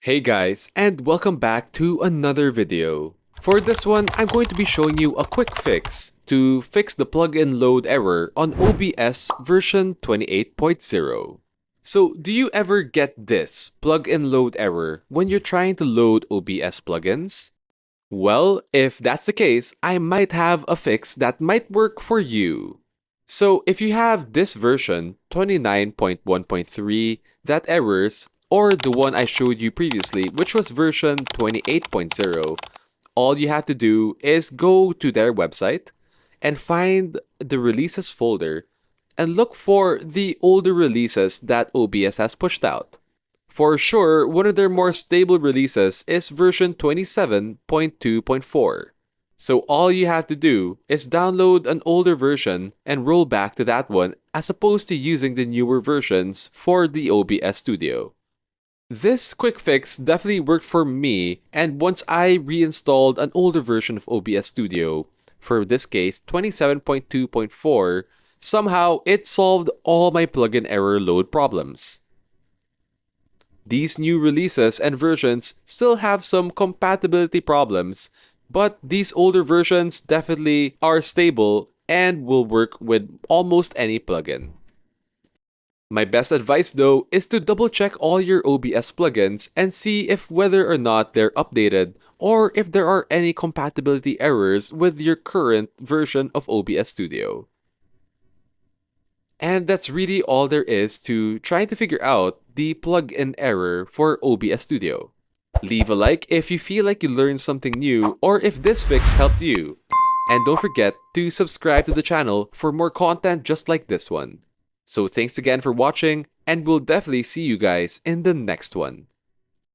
Hey guys, and welcome back to another video. For this one, I'm going to be showing you a quick fix to fix the plugin load error on OBS version 28.0. So, do you ever get this plugin load error when you're trying to load OBS plugins? Well, if that's the case, I might have a fix that might work for you. So, if you have this version 29.1.3 that errors, or the one I showed you previously, which was version 28.0, all you have to do is go to their website and find the releases folder and look for the older releases that OBS has pushed out. For sure, one of their more stable releases is version 27.2.4. So all you have to do is download an older version and roll back to that one as opposed to using the newer versions for the OBS Studio. This quick fix definitely worked for me, and once I reinstalled an older version of OBS Studio, for this case 27.2.4, somehow it solved all my plugin error load problems. These new releases and versions still have some compatibility problems, but these older versions definitely are stable and will work with almost any plugin. My best advice though is to double check all your OBS plugins and see if whether or not they're updated or if there are any compatibility errors with your current version of OBS Studio. And that's really all there is to trying to figure out the plugin error for OBS Studio. Leave a like if you feel like you learned something new or if this fix helped you. And don't forget to subscribe to the channel for more content just like this one. So thanks again for watching, and we'll definitely see you guys in the next one.